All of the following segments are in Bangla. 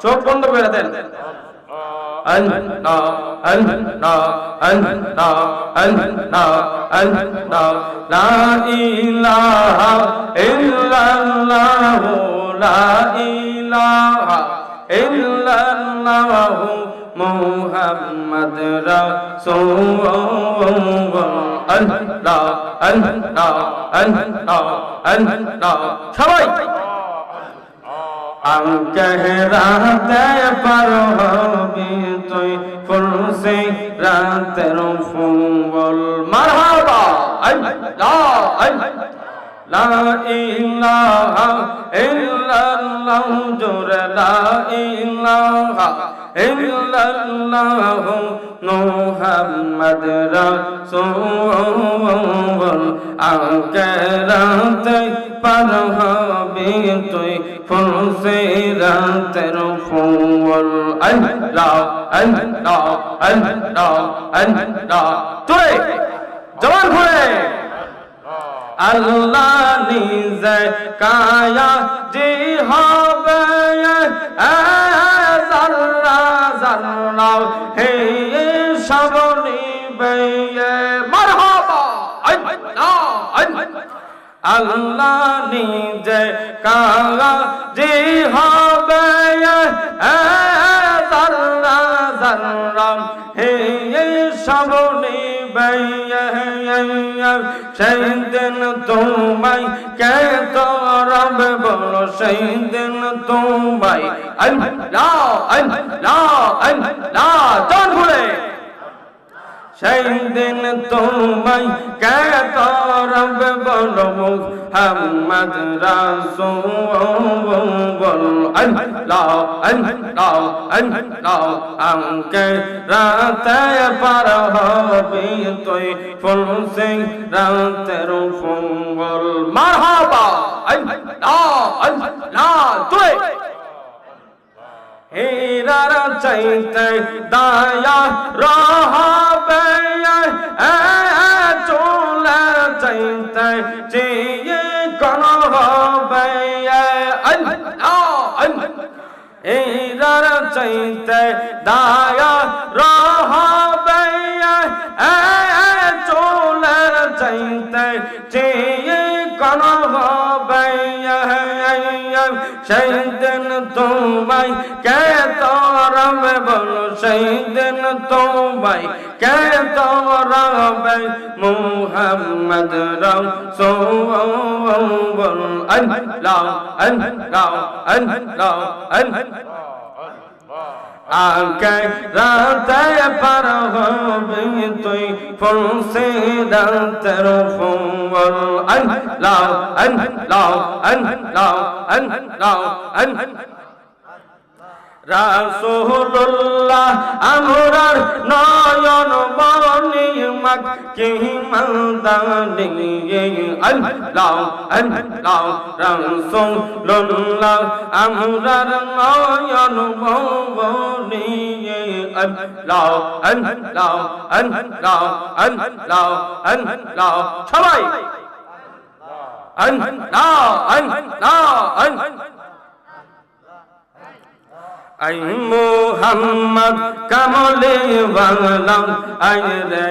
চোখ বন্ধ করে দেন। লা ইলাহা ইল্লাল্লাহু লা ইলাহা ইল্লাল্লাহু মুহাম্মাদ রাসূলুল্লাহ। সবাই রাতে পার হবি তুই ফুলসে রাতের ফুল। মারহাবা লা ইলাহা ইল্লাল্লাহ জোরে লা ইলাহা ইল্লাল্লাহ মুহাম্মাদ রাসূল। রাতে পার হবি তুই ফুলসে রাতের ফুল। আল্লাহ আল্লাহ আল্লাহ আল্লাহ তুই জবান খুলে আল্লাহ নিজে কায়া যে হবে জাল্লা জাল্লা হে সব নিবে। মারহাবা আল্লাহ নিজে কায়া যে হবে জাল্লা জাল্লা হে সব নিবে। সেই দিন তোমায় কে তরব বলো, সেই দিন তোমায় আল্লাহ আল্লাহ আল্লাহ জান ভুলে। সেই দিন তোমায় কে তরব বলো মুহাম্মদ রাসূল। আল্লাহ আল্লাহ আল্লাহ আঙ্কে রাতে পার হবি তুই ফুলসে রাতের ফুল। মারহাবা আল্লাহ আল্লাহ তুই হীরার চাইতে দায়া রহাবে চলে চাইতে চেয়ে কোন হবে। হীরার চাইতে দায়া রহাবে চলে চাইতে চেয়ে কোন হবে। সেই দিন তোমায় কে তরব বলো, সেই দিন তোমায় কে তরব মুহাম্মদ রাসূল। আল্লাহ আল্লাহ আল্লাহ আকে রাতে পার হবি তুই ফুলসে রাতের ফুল। আল্লাহ আল্লাহ আল্লাহ আল্লাহ রাসূলুল্লাহ আমরার নয়ন মনি মাক্কি মাদানি। আল্লাহ আল্লাহ রাসূলুল্লাহ আমরার নয়ন মনি। আল্লাহ আল্লাহ আল্লাহ আল্লাহ আল্লাহ সবাই আল্লাহ আল্লাহ আল্লাহ। আই মুহাম্মদ কামলে বাংলাম আই রে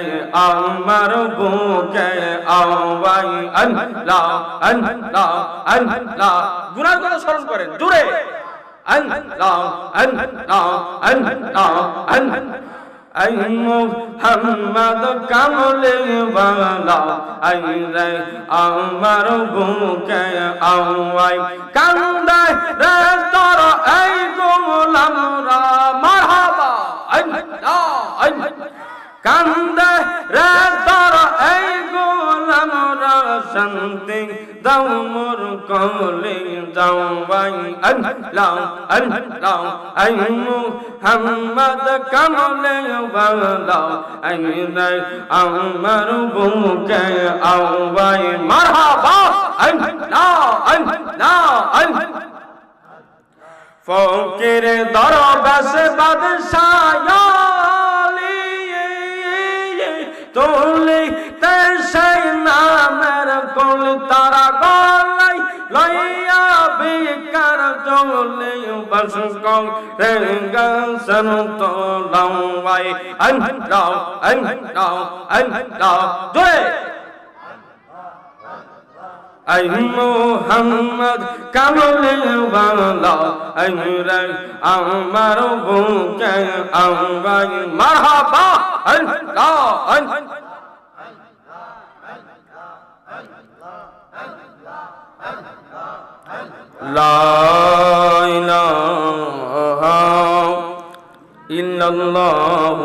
আমার বুকে আওয়াই। আল্লাহ আল্লাহ আল্লাহ গুনার কথা স্মরণ করেন জোরে। আল্লাহ আল্লাহ আল্লাহ আই মুহাম্মদ কামলে বাংলাম আই রে আমার বুকে আওয়াই। কান্দে রে তোর এই গোলামরা। মারহাবা আল্লাহ কান্দে রে তোর এই গোলামরা। শান্তি দাও মোর কলে যাওয়াই। আল্লাহ আল্লাহ আই মুহাম্মদ কামলে বাংলা আই রে আমার বুকে আওয়াই। মারহাবা আল্লাহ আল্লাহ আল্লাহ ফকির দরবেশ বাদশায়ালি তুলি তে সেই নামের কুল তারা গলাই লইয়া বিকার জলে বস করে গাছন তোলাওয়াই আল্লাহ আল্লাহ আল্লাহ জয় আই মোহাম্মদ কামলে ওয়ালা আই রে আমার বুকে আওয়াজ মারহাবা আল্লাহ আল্লাহ লা ইলাহা ইল্লাল্লাহ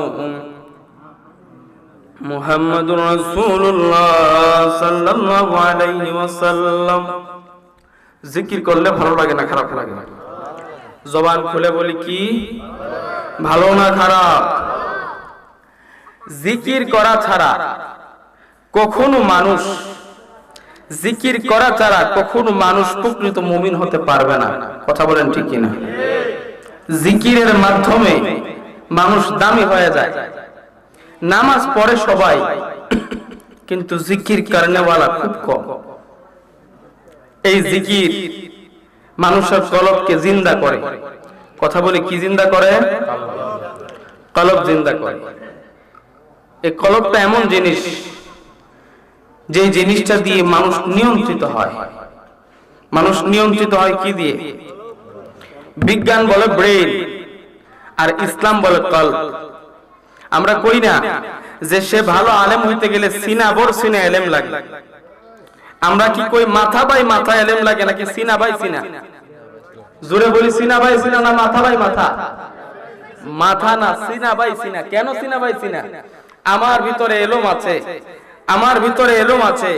মুহাম্মাদুর রাসূলুল্লাহ সাল্লাল্লাহু আলাইহি ওয়াসাল্লাম। জিকির করলে ভালো লাগে না খারাপ লাগে? জবান খুলে বলি কি ভালো না খারাপ? জিকির করা ছাড়া কখনো মানুষ জিকির করা ছাড়া কখনো মানুষ প্রকৃত মুমিন হতে পারবে না। কথা বলেন ঠিক কিনা? জিকিরের মাধ্যমে মানুষ দামি হয়ে যায়। নামাজ পড়ে সবাই, কিন্তু জিকির করনেওয়ালা খুব কম। এই জিকির মানুষের কলবকে জিন্দা করে। কথা বলে কি জিন্দা করে? কলব জিন্দা করে। এই কলবটা এমন জিনিস, যে জিনিসটা দিয়ে মানুষ নিয়ন্ত্রিত হয়। মানুষ নিয়ন্ত্রিত হয় কি দিয়ে? বিজ্ঞান বলে ব্রেন, আর ইসলাম বলে কলব। আমরা কই না যে সে ভালো আলেম হইতে গেলে সিনা বড় সিনা এলেম লাগে। আমরা কি কই মাথা বাই মাথা এলেম লাগে, নাকি সিনা বাই সিনা? জোরে বলি সিনা বাই সিনা না মাথা বাই মাথা? মাথা না, সিনা বাই সিনা। কেন সিনা বাই সিনা? আমার ভিতরে এলম আছে, আমার ভিতরে এলম আছে।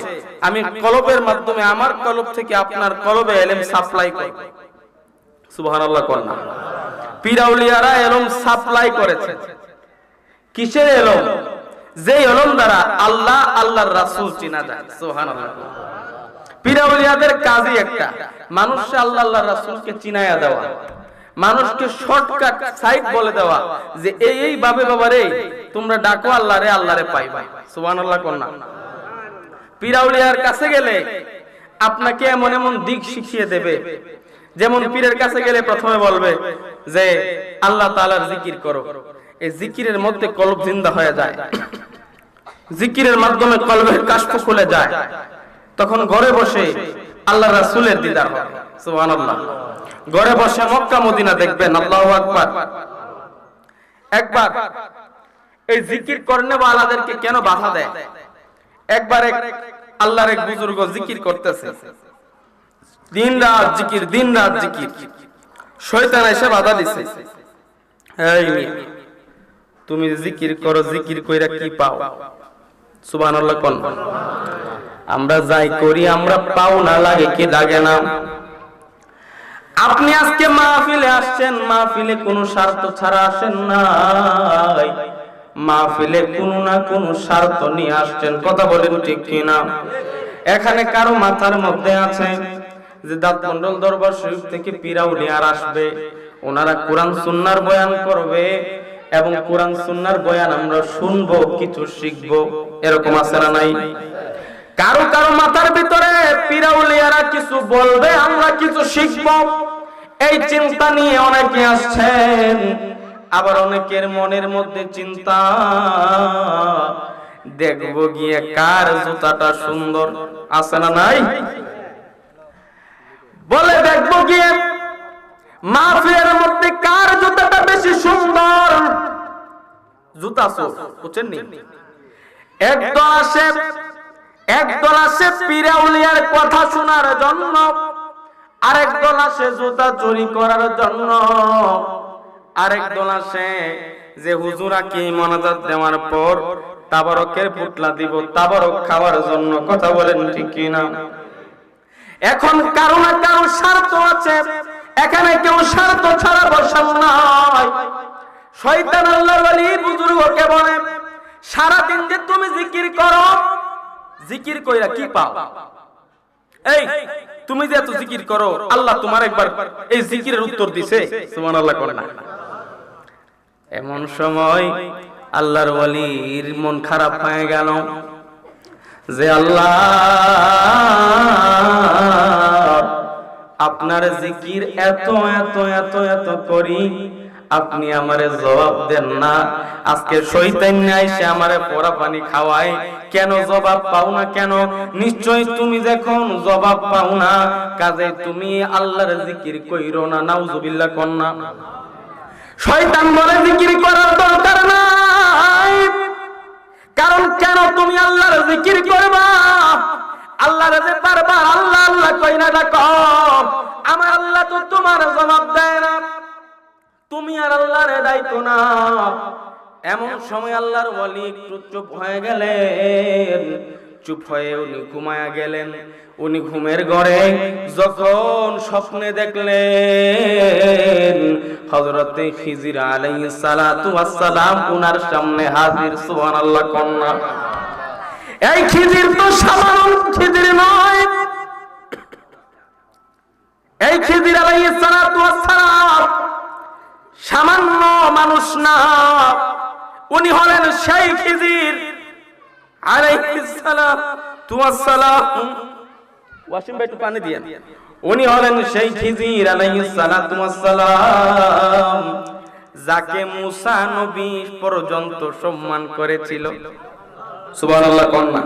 আমি কলবের মাধ্যমে আমার কলব থেকে আপনার কলবে এলেম সাপ্লাই করি। সুবহানাল্লাহ কোন না? পীর আউলিয়ারা এলম সাপ্লাই করেছে। কিসের এলম? যে এলম দ্বারা আল্লাহ আল্লাহর রাসূল চিনা যায়। সুবহানাল্লাহ। পীর আউলিয়াদের কাজই একটা, মানুষকে আল্লাহ আল্লাহর রাসূলকে চিনায়া দেওয়া, মানুষকে শর্টকাট সাইড বলে দেওয়া যে এই ভাবে বাবা রে তোমরা ডাকো আল্লাহ রে, আল্লাহ রে পাইবা। সুবহানাল্লাহ কোন না? পীর আউলিয়ার কাছে গেলে আপনাকে এমন এমন দিক শিখিয়ে দেবে, যেমন পীরের কাছে গেলে প্রথমে বলবে যে আল্লাহ তাআলার জিকির করো। এই জিকিরের মধ্যে কলব জিন্দা হয়ে যায়, জিকিরের মাধ্যমে কলবের কাশফ খুলে যায়। তখন ঘরে বসে আল্লাহ রাসূলের দিদার হবে। সুবহানাল্লাহ। ঘরে বসে মক্কা মদিনা দেখবেন। আল্লাহু আকবার। একবার এই জিকির করনে ওয়ালাদেরকে কেন বাধা দেয়? একবার এক আল্লাহর এক বুজুর্গ জিকির করতেছে, দিন রাত জিকির, দিন রাত জিকির। শয়তান এসে বাধা দিছে, এই তুমি জিকির করো, জিকির কইরা কি পাও? সুবহানাল্লাহ কোন? আমরা যাই করি আমরা পাও না লাগে কি লাগে না? আপনি আজকে মাহফিলে আসছেন, মাহফিলে কোনো স্বার্থ ছাড়া আসেন নাই, মাহফিলে কোনো না কোনো স্বার্থ নিয়ে আসছেন। কথা বলেন ঠিক কিনা? এখানে কারো মাথার মধ্যে আছে যে দাঁত মন্ডল দরবার শরীফ থেকে পীর আউলিয়ার আসবে, ওনারা কোরআন সুন্নাহর বয়ান করবে, এবং কোরআন সুন্নাহর বয়ান আমরা শুনবো, কিছু শিখবো। এরকম আছে না নাই? কারো কারো মাথার ভিতরে পীর আউলিয়ারা কিছু বলবে, আমরা কিছু শিখবো, এই চিন্তা নিয়ে অনেকে আসছেন। আবার অনেকের মনের মধ্যে চিন্তা, দেখবো গিয়ে কার জুতাটা সুন্দর। আছে না নাই? বলে দেখবো গিয়ে মাহফিলের মধ্যে কার জুতাটা বেশি সুন্দর। জুতা চোর, বুঝছেন নি? একদল আসে পীর আউলিয়ার কথা শোনার জন্য, আরেক দল আসে জুতা চুরি করার জন্য, আরেক দল আসে যে হুজুরা কি মোনাজাত দেওয়ার পর তাবারকের পুটলা দিব, তাবারক খাওয়ার জন্য। কথা বলেন ঠিক কিনা? এখন কারো না কারো স্বার্থ আছে। এখানে কেউ স্বার্থ ছাড়া বসান নয়। শয়তান আল্লাহর ওলি বুজুর্গকে বলে, সারাদিন যে তুমি জিকির করো, জিকির কইরা কি পাও? এই তুমি যে এত জিকির করো, আল্লাহ তোমার একবার এই জিকিরের উত্তর দিছে। সুবহানাল্লাহ করে না? এমন সময় আল্লাহর ওলির মন খারাপ হয়ে গেল যে আল্লাহ আপনার জিকির এত এত এত এত করি, আপনি আমারে জবাব দেন না। আজকে শয়তান আইসে আমারে পোড়া পানি খাওয়ায়, কেন জবাব পাও না কেন? নিশ্চয় তুমি যখন জবাব পাও না, কাজে তুমি আল্লাহর জিকির কইরো না। নাউজুবিল্লাহ কন্না। শয়তান বলে জিকির করার দরকার নাই, কারণ কেন তুমি আল্লাহর জিকির করবা? আল্লাহর যে বারবার আল্লাহ আল্লাহ কই না ডাকো, আমার আল্লাহ তো তোমার জবাব দেয় না, তুমি আর আল্লাহর দায়িত্ব না। এমন সময় আল্লাহর ওয়ালি একটু চুপ হয়ে গেলেন। চুপ হয়ে উনি ঘুমায়া গেলেন। উনি ঘুমের ঘরে যখন স্বপ্নে দেখলেন হযরতে খিজির আলাইহিস সালাতু ওয়াস সালাম উনার সামনে হাজির। সুবহানাল্লাহ কন্না। এই খিজির তো সাধারণ খিজির নয়, এই খিজির আলাইহিস সালাতু ওয়াস সালাম সামান্য মানুষ না, উনি হলেন সেই খিজির আলাইহিস সালাতু ওয়াস সালাম। ওয়াসিম ভাই একটু পানি দিয়েন। উনি হলেন সেই খিজির আলাইহিস সালাতু ওয়াস সালাম, যাকে মুসা নবী পর্যন্ত সম্মান করেছিল। সুবহানাল্লাহ কন্না।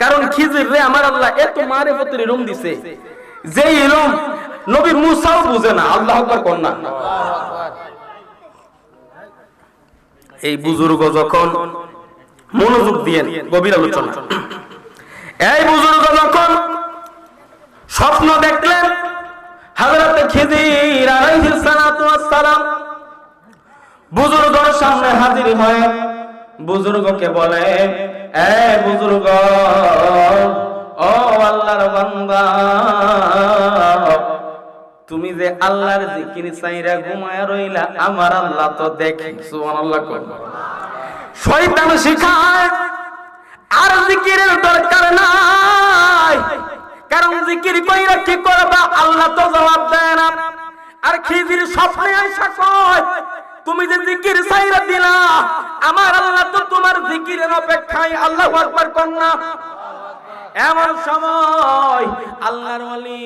কারণ খিজির রে আমার আল্লাহ এত মারিফতের ইলম দিছে, যে ইলম নবী মুসাও বুঝে না। আল্লাহু আকবার কন্না। এই বুজুর্গ যখন মনোযোগ দিয়ে গভীর আলোচনা, এই বুজুর্গ যখন স্বপ্ন দেখলেন হযরতে খিজির আলাইহিস সালাতু ওয়াস সালাম বুজুর্গের সামনে হাজির হয়ে বুজুর্গকে বলে, এ বুজুর্গ, ও আল্লাহর বান্দা, তুমি যে আল্লাহর জিকির চাইরা ঘুমায়া রইলা, আমার আল্লাহ তো দেখে। সুবহানাল্লাহ। শয়তান শিখায় আর জিকিরের দরকার নাই, কারণ জিকির কইরা কি করবা? আল্লাহ তো জবাব দেয় না। আর খিজির স্বপ্নে আইসা কয়, তুমি যে জিকির চাইরা দিলা, আমার আল্লাহ তো তোমার জিকিরের অপেক্ষায়। আল্লাহু আকবার কন্না। এমন সময় আল্লাহর ওয়ালি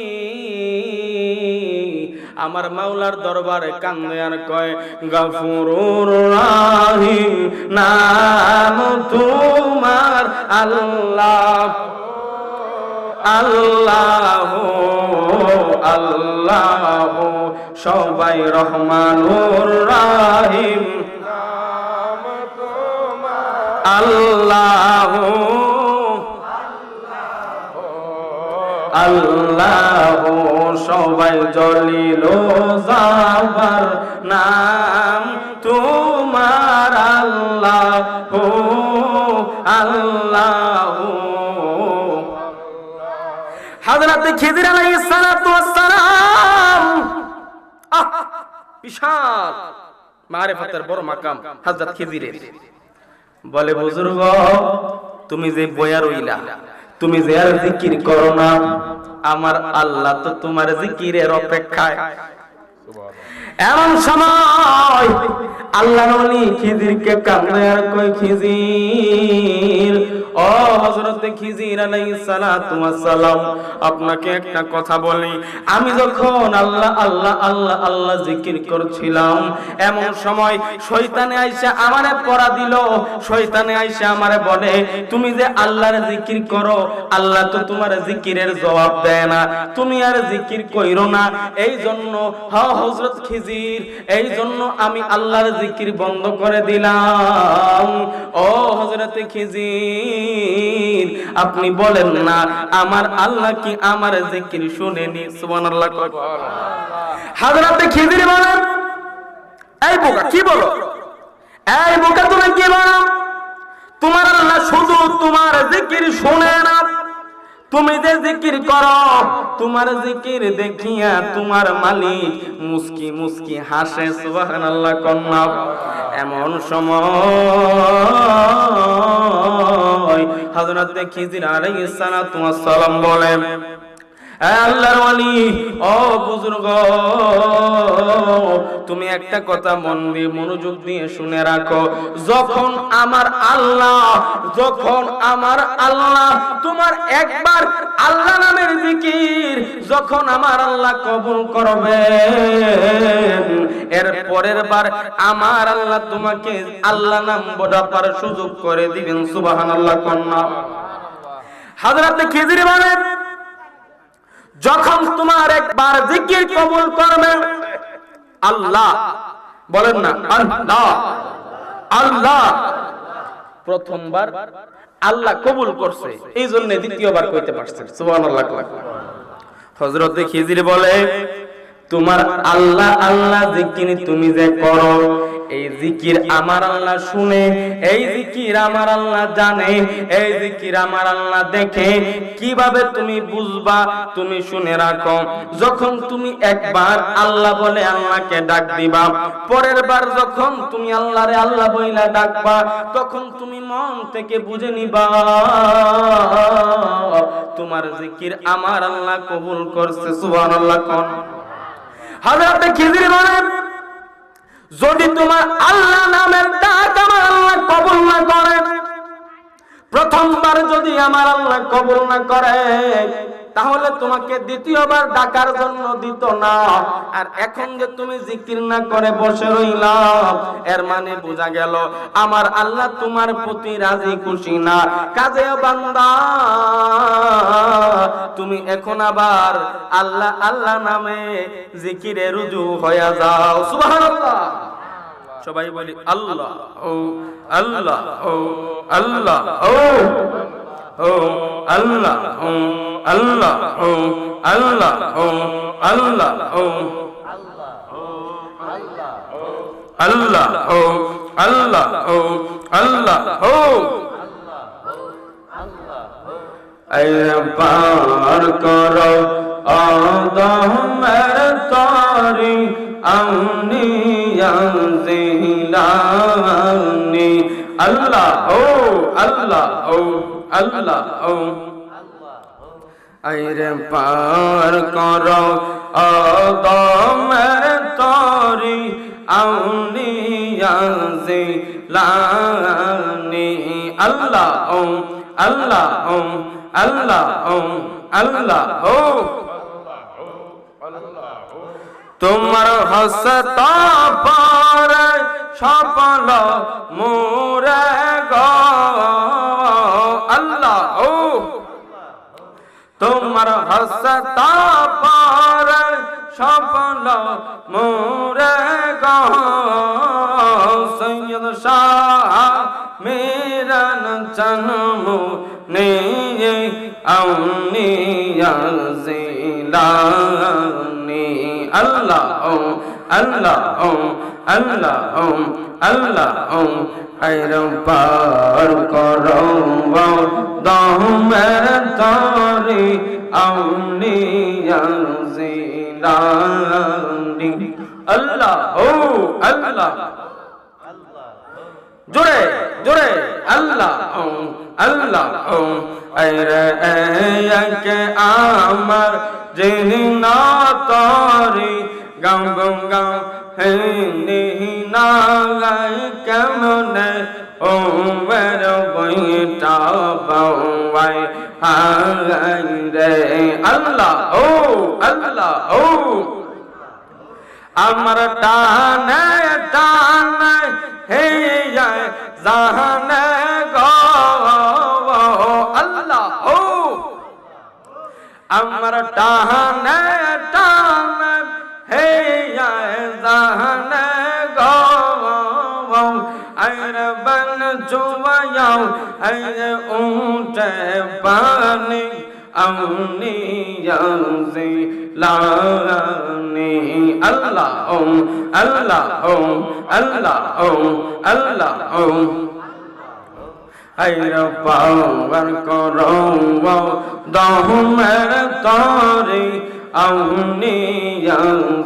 আমার মাওলার দরবারে কান্দে আর কয়, গফুরুর রাহিম নাম তোমার আল্লাহ, আল্লাহ আল্লাহ, সবাই রহমানুর রাহিম নাম তোমার আল্লাহ, আল্লাহ সবাই জলিল জাবার নাম তোমার আল্লাহ, আল্লাহ। হযরত খিজির আলাইহিস সালাতু ওয়াস সালাম, বিশাল মারিফতের বড় মাকাম হযরত খিজিরের। বলে, বুজুর্গ, তুমি যে বয়া রইলা, তুমি যে আর জিকির করো না, আমার আল্লাহ তো তোমার জিকিরের অপেক্ষায়। এমন সময় আল্লাহর ওলি খিজিরকে কান্দে আর কই, খিজির, ও হযরতে খিজির আলাইহিস সালাতু ওয়াস সালাম, আপনাকে একটা কথা বলি। আমি যখন আল্লাহ আল্লাহ আল্লাহ আল্লাহ জিকির করছিলাম, এমন সময় শয়তানে আইসা আমারে পড়া দিল। শয়তানে আইসা আমারে বলে, তুমি যে আল্লাহর জিকির করো, আল্লাহ তো তোমার জিকিরের জবাব দেয় না, তুমি আর জিকির কইরো না। এই জন্য হযরত খিজির, এই জন্য আমি আল্লাহর জিকির বন্ধ করে দিলাম। ও হযরতে খিজির, আপনি বলেন না আমার আল্লাহ কি আমার জিকির শুনেনি? সুবহানাল্লাহ। হযরতে খিজির বলেন, এই বোকা, কি বলো? এই বোকা, তুমি কি বলো? তোমার আল্লাহ শুধু তোমার জিকির শুনে না, তুমি যে জিকির করো, তোমার জিকির দেখিয়া তোমার মালিক মুস্কি মুস্কি হাসে। সুবহানাল্লাহ কন্না। এমন সময় হযরত খিজির আলাইহিস সালাতু ওয়াস সালাম বলেন, আল্লাহর ওয়ালি, ও বুজুর্গ, তুমি একটা কথা মন দিয়ে মনোযোগ দিয়ে শুনে রাখো, যখন আমার আল্লাহ তোমার একবার আল্লাহ নামের জিকির যখন আমার আল্লাহ কবুল করবে, এর পরের বার আমার আল্লাহ তোমাকে আল্লাহ নাম বলার সুযোগ করে দিবেন। সুবহানাল্লাহ কন্যা। হযরত খিজির বলেন, যখন তোমার একবার জিকির কবুল করবে আল্লাহ, বলেন না আল্লাহ আল্লাহ, প্রথমবার আল্লাহ কবুল করছে, এই জন্য দ্বিতীয়বার কইতে পারছে। সুবহানাল্লাহ। হযরত খিজির বলে, তোমার আল্লাহ আল্লাহ জিকির তুমি যে করো, এই জিকির আমার আল্লাহ শুনে, এই জিকির আমার আল্লাহ জানে, এই জিকির আমার আল্লাহ দেখে। কিভাবে তুমি বুঝবা? তুমি শুনে রাখো, যখন তুমি একবার আল্লাহ বলে আল্লাহকে ডাক দিবা, পরের বার যখন তুমি আল্লাহরে আল্লাহ বইলা ডাকবা, তখন তুমি মন থেকে বুঝে নিবা তোমার জিকির আমার আল্লাহ কবুল করছে। সুবহানাল্লাহ কোন। হযরত খিজির বলেন, যদি তোমার আল্লাহ নামের ডাক আমার আল্লাহ কবুল না করে, প্রথমবার যদি আমার আল্লাহ কবুল না করে, তাহলে তোমাকে দ্বিতীয়বার ডাকার জন্য দিত না। আর এখন যে তুমি জিকির না করে বসে রইলা, এর মানে বোঝা গেল আমার আল্লাহ তোমার প্রতি রাজি খুশি না। কাজে বান্দা, তুমি এখন আবার আল্লাহ আল্লাহ নামে জিকিরে রুজু হয়ে যাও। সুবহানাল্লাহ। সবাই বলি আল্লাহ ও আল্লাহ ও আল্লাহ ও ও আল্লাহ ও আল্লাহ ও আল্লাহ ও আল্লাহ ও আল্লাহ ও আল্লাহ ও আল্লাহ ও পার করো আদমের তারি আমনি জিলানি। আল্লাহ ও আল্লাহ ও আল্লাহ ও আইরে পার করো আদমের তারি আমনি জিলানি। আল্লাহ ও আল্লাহ ও আল্লাহ ও আল্লাহ ও তোমার হসত পার সফল মোরে গো আল্লাহ ও তোমার হসত পার সফল মোরে গো সৈয়দ শাহ মেরা জন্ম নে আমনি জিলানি। আল্লাহ ও আল্লাহ ও আল্লাহ ও আল্লাহ ও আইরে পার করো দমের তারি আমনি জিলানি। আল্লাহ ও আল্লাহ, জোরে জোরে আল্লাহ ও আল্লাহ ও আইরে একে আমার যিনি না তারি গাম গাম হে না গাই কেমনে ও মের বইটা বাই হাই রে। আল্লাহ ও আল্লাহ ও আমার টানে টানে হে জাহানে গো আল্লাহ ও আমার টানে টানে হে জাহানে গো আইরে বন জুয়াও আইরে উঠে পানি আমনি জিলানি। আল্লাহ ও আল্লাহ ও আল্লাহ ও আল্লাহ ও আইরে পাওয়ার করো দহমের তারি আমনি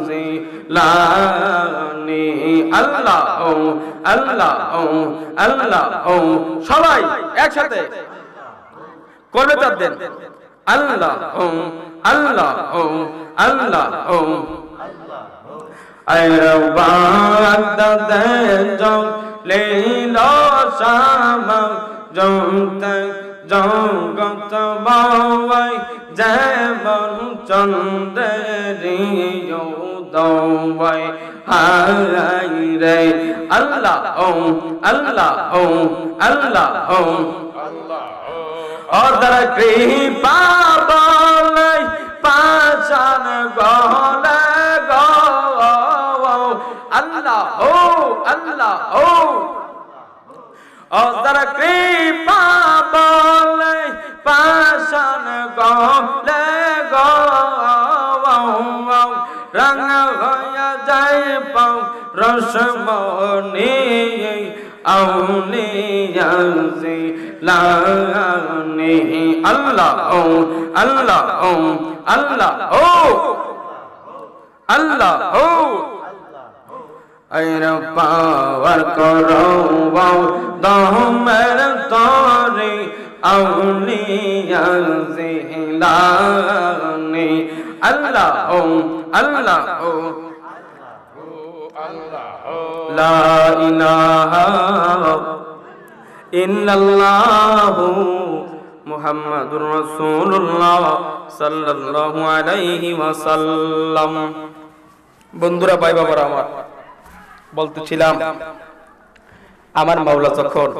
জিলানি। আল্লাহ ও আল্লাহ ও আল্লাহ ও সবাই একসাথে করবে তার দেন। আল্লাহ ও আল্লাহ ও আল্লাহ ও বাগদাদে জ্বলিল শামা জমতে জগৎ বাওয়াই যেমন চন্দ্রেরি উদয় হায় রে আল্লাহ আল্লাহ আল্লাহ অদর কৃপা বলে পাশান গলে গো আল্লাহ আল্লাহ অদর কৃপা বলে পাশান গলে গো রঙ হয়ে যায় পাও রসমনি আউলিয়া জিলানি আল্লাহ আল্লাহ আল্লাহ আল্লাহ আইরা পাওয়ার করো দহমের তরে আউলিয়া জিলানি আল্লাহ আল্লাহ লা ইলাহা ইল্লাল্লাহু মুহাম্মাদুর রাসূলুল্লাহ সাল্লাল্লাহু আলাইহি ওয়াসাল্লাম। বন্ধুরা, ভাই বাবারা আমার, বলতেছিলাম আমার মাওলা যখন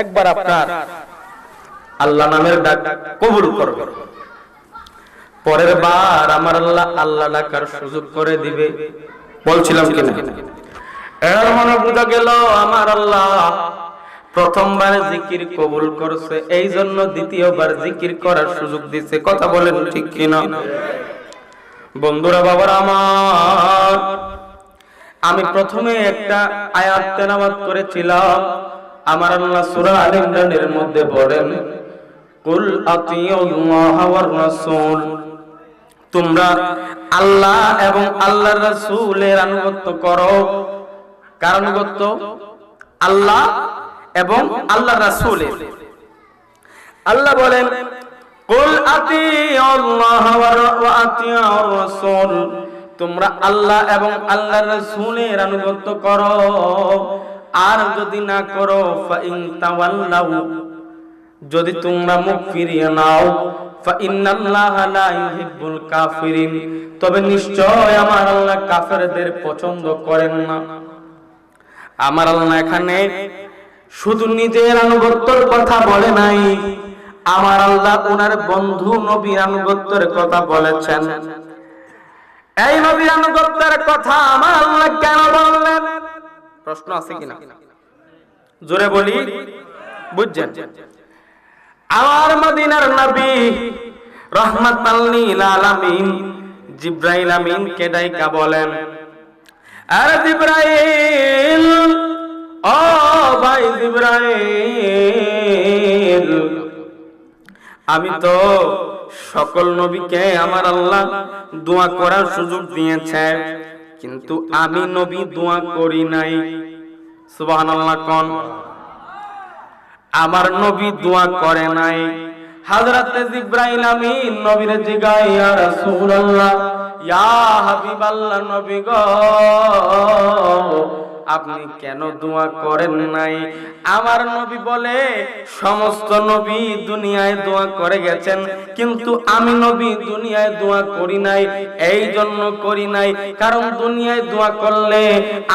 একবার আপনার আল্লাহ নামের ডাক কবুল করবে, পরের বার আমার আল্লাহ আল্লাহ ডাকার সুযোগ করে দিবে। বলছিলাম কিনা? এর মনে বোঝা গেল আমার আল্লাহ প্রথমবার জিকির কবুল করছে, এই জন্য দ্বিতীয়বার জিকির করার সুযোগ দিচ্ছে। কথা বলেন ঠিক কিনা? বন্ধুরা, বাবার আমার, আমি প্রথমে একটা আয়াত তেলাওয়াত করেছিলাম। আমার আল্লাহ সূরা আলে ইমরানের মধ্যে বলেন, কুল আতিউল্লাহ ওয়ার রাসূল, তোমরা আল্লাহ এবং আল্লাহর রাসূলের আনুগত্য করো। কার আনুগত্য? আল্লাহ এবং আল্লাহর রাসূলের। আল্লাহ বলেন, কুল আতিউল্লাহ ওয়া আতিউর রাসূল, তোমরা আল্লাহ এবং আল্লাহর রাসূলের আনুগত্য করো। আর যদি না করো, ফাইন তাওয়াল্লাউ, যদি তোমরা মুখ ফিরিয়ে নাও, ফাইন্নাল্লাহা লা ইউহিব্বুল কাফিরিন, তবে নিশ্চয় আমার আল্লাহ কাফেরদের পছন্দ করেন না। আমার আল্লাহ এখানে শুধু নিজের আনুগত্যের কথা বলে নাই, আমার আল্লাহ ওনার বন্ধু নবীর আনুগত্যের কথা বলেছেন। এই নবীর আনুগত্যের কথা আমার আল্লাহ কেন বললেন? প্রশ্ন আছে কিনা? জোরে বলি, বুঝছেন? আমার মদিনার নবী রাহমাতাল লিল আলামিন জিবরাইল আমিন কে ডাইকা বলেন, আরে জিবরাইল, ও ভাই জিবরাইল, আমি তো সকল নবীকে আমার আল্লাহ দোয়া করার সুযোগ দিয়েছে, কিন্তু আমি নবী দোয়া করি নাই। সুবহানাল্লাহ কোন? আমার নবী দোয়া করে নাই। হযরতে জিবরাইল আমিন নবীর জিগায়, ইয়া রাসূলুল্লাহ, ইয়া হাবিবাল্লাহ, নবী গো, আপনি কেন দোয়া করেন নাই? আমার নবী বলে, সমস্ত নবী দুনিয়ায় দোয়া করে গেছেন, কিন্তু আমি নবী দুনিয়ায় দোয়া করি নাই। এই জন্য করি নাই কারণ দুনিয়ায় দোয়া করলে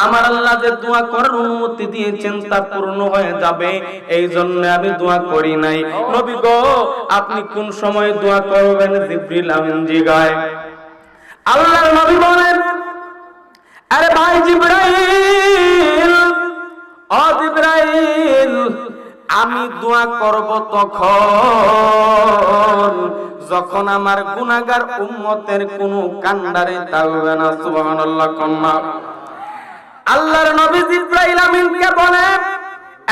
আমার আল্লাহ যে দোয়া করার অনুমতি দিয়েছেন তা পূর্ণ হয়ে যাবে, এই জন্য আমি দোয়া করি নাই। নবী গো, আপনি কোন সময় দোয়া করবেন? জিবরিল আমিন জিগায়। আল্লাহর নবী বলেন, আরে ভাই জিবরাইল, ও জিবরাইল, আমি দোয়া করব তখন যখন আমার গুনাহগার উম্মতের কোনো কান্ডারে থাকবে না। সুবহানাল্লাহ কন্যা। আল্লাহর নবী জিবরাইল আমিনকে বলেন,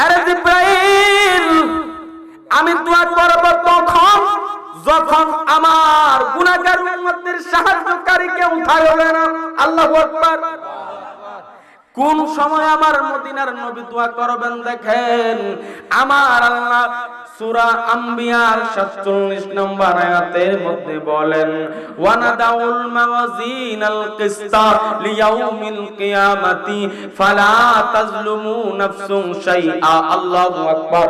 আরে জিবরাইল, আমি দোয়া করব তখন যখন আমার গুনাহগার উম্মতের সাহায্যকারী কেউ থাকবে না। আল্লাহু আকবার। কোন সময় আমার মদিনার নবী দোয়া করবেন? দেখেন, আমার আল্লাহ সূরা আম্বিয়ার 47 নম্বর আয়াতের মধ্যে বলেন, ওয়ানাদাউল মাওয়াজিনাল কিসতা লিয়াউমিল কিয়ামাতি ফালা তাজলুমু নাফসুন শাইআ। আল্লাহু আকবার।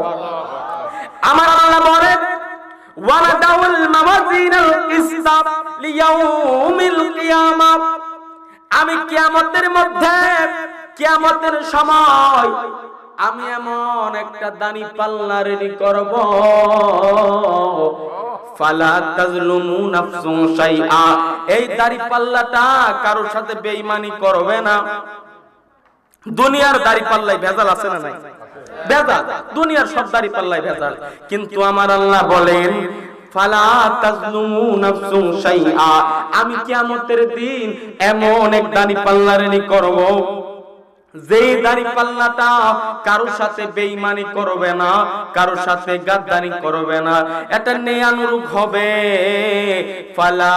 আমার আল্লাহ বলেন, ওয়ানাদাউল মাওয়াজিনাল কিসতা লিয়াউমিল কিয়ামা, আমি কিয়ামতের মধ্যে, কিয়ামতের সময় আমি এমন একটা দানি পাল্লা রেডি করব, ফালা তাজলুমু নাফসুন শাইআ, এই দাড়ি পাল্লাটা কারোর সাথে বেঈমানি করবে না। দুনিয়ার দাড়ি পাল্লায় ভেজাল আছে না নাই? ভেজাল, দুনিয়ার সব দাড়ি পাল্লায় ভেজাল। কিন্তু আমার আল্লাহ বলেন, ফালা তাজলুমু নাফসুন শাইআ, আমি কিয়ামতের দিন এমন এক দাড়ি পাল্লা রেডি করব, যেই দাড়ি পাল্লাটা কারোর সাথে বেঈমানি করবে না, কারোর সাথে গাদ্দারি করবে না, এটা নেয়ানুরূপ হবে। ফালা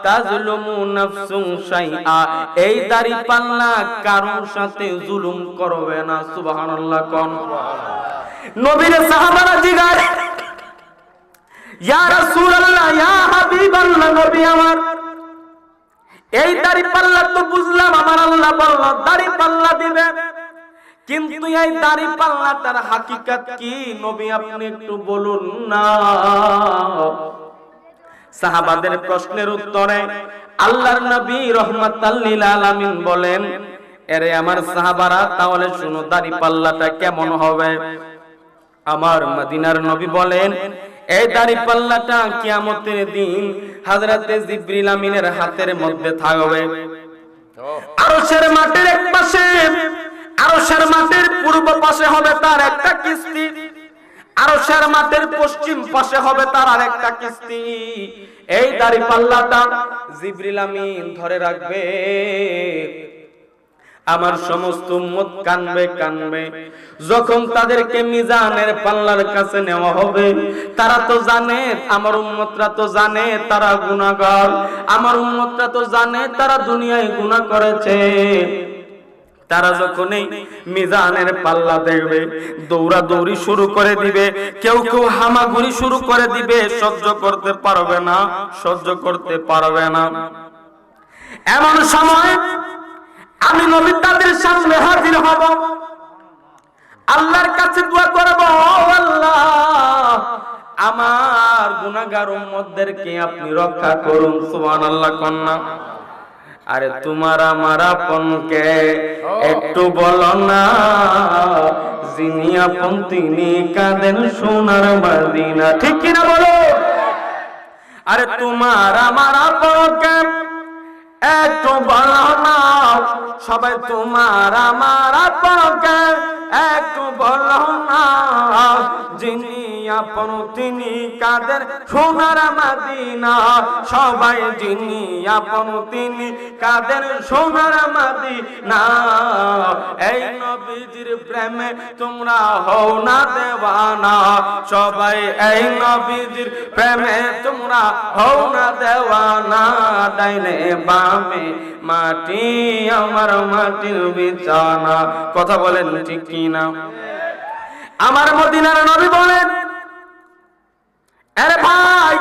তাজলুমু নাফসুন শাইআ, এই দাড়ি পাল্লা কারোর সাথে জুলুম করবে না। সুবহানাল্লাহ কোন। নবীর সাহাবারা জিজ্ঞাসা, ইয়া রাসূলুল্লাহ, ইয়া হাবিবাল্লাহ, নবী আমার, এই দাড়ি পাল্লা তো বুঝলাম আমার আল্লাহ বলল দাড়ি পাল্লা দিবে, কিন্তু এই দাড়ি পাল্লাটার হাকিকত কি নবী আপনি একটু বলুন না। সাহাবাদের প্রশ্নের উত্তরে আল্লাহর নবী রাহমাতাল লিল আলামিন বলেন, এরে আমার সাহাবারা, তাহলে শুনো দাড়ি পাল্লাটা কেমন হবে। আমার মদিনার নবী বলেন, এই দাড়ি পাল্লাটা কিয়ামতের দিন হযরতে জিবরিল আমিনের হাতের মধ্যে থাকবে। আরশের মাটির এক পাশে, আরশের মাটির পূর্ব পাশে হবে তার একটা কিস্তি, আরশের মাটির পশ্চিম পাশে হবে তার আরেকটা কিস্তি। এই দাড়ি পাল্লাটা জিবরিল আমিন ধরে রাখবে। আমার সমস্ত উম্মত কানবে কানবে, যখন তাদেরকে মিজানের পাল্লার কাছে নেওয়া হবে। তারা তো জানে, আমার উম্মতরা তো জানে তারা গুনাহগার, আমার উম্মতরা তো জানে তারা দুনিয়ায় গুনাহ করেছে। তারা যখন এই মিজানের পাল্লা দেখবে, দৌড়াদৌড়ি শুরু করে দিবে, কেউ কেউ হামাগুড়ি শুরু করে দিবে, সহ্য করতে পারবে না, সহ্য করতে পারবে না। এমন সময় আমি নবী তাদের সামনে হাজির হব, আল্লাহর কাছে দোয়া করব, আল্লাহ আমার গুনাহগার উম্মতদেরকে আপনি রক্ষা করুন। সুবহানাল্লাহ কন্যা। আরে তোমার আমার আপনকে একটু বলো না, যিনি আপন তিনি কাঁদেন সোনার মদিনা। ঠিক কিনা বলো? আরে তোমার আমার আপনকে একটু বলো না, সবাই তোমার আমার আপনকে একটু বলো না, যিনি আপন তিনি কাদের সোনার মদিনা। সবাই যিনি আপন তিনি কাদের সোনার মদিনা। এই নবীজির প্রেমে তোমরা হও না দেওয়ানা, সবাই এই নবীজির প্রেমে তোমরা হও না দেওয়ানা। ডাইনে বামে মাটি আমার মাটির বিছানা। কথা বলেন ঠিক কিনা? আমার মদিনার নবী বলেন, আরে ভাই,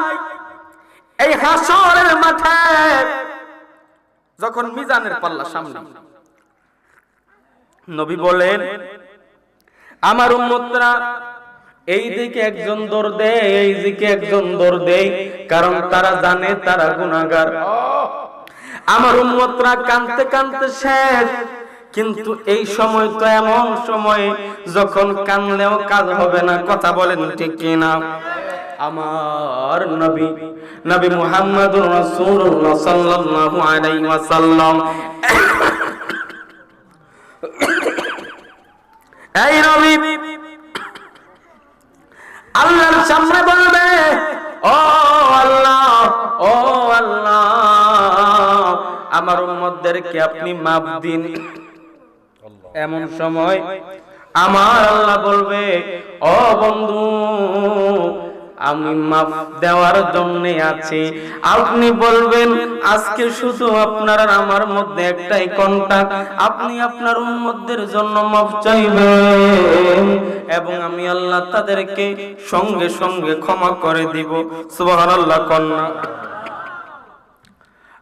এই হাসরের মাঠে যখন মিজানের পাল্লা সামনে, নবী বলেন আমার উম্মতরা এই দিকে একজন দৌড় দেয়, এই দিকে একজন দৌড় দেয়, কারণ তারা জানে তারা গুনাহগার। আমার উম্মতরা কাঁদতে কাঁদতে শেষ। কিন্তু এই সময় তো এমন সময় যখন কানলেও কাজ হবে না। কথা বলেন ঠিক কিনা? আমার নবী, নবী মুহাম্মদুর রাসূলুল্লাহ সাল্লাল্লাহু আলাইহি ওয়াসাল্লাম, এই নবী আল্লাহর সামনে বলবে, ও আল্লাহ, ও আল্লাহ, আমার উম্মতদেরকে আপনি মাফ দিন। এমন সময় আমার আল্লাহ বলবে, ও বন্ধু, আমি মাফ দেওয়ার জন্য আছি। আপনি বলবেন আজকে শুধু আপনার আর আমার মধ্যে একটাই কন্টাক্ট, আপনি আপনার উম্মতদের জন্য মাফ চাইবেন এবং আমি আল্লাহ তাদেরকে সঙ্গে সঙ্গে ক্ষমা করে দিব। সুবহানাল্লাহ কন্যা।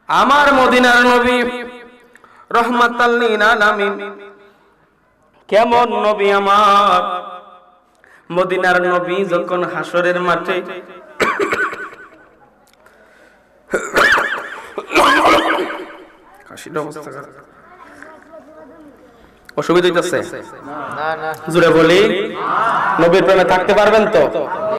আমার মদিনার নবী রহমাতাল লিল আলামিন, কেমন নবী আমার। মদিনার নবী যখন হাসরের মাঠে অসুবিধা হইতেছে? জোরে বলি, নবীর প্রেমে থাকতে পারবেন তো?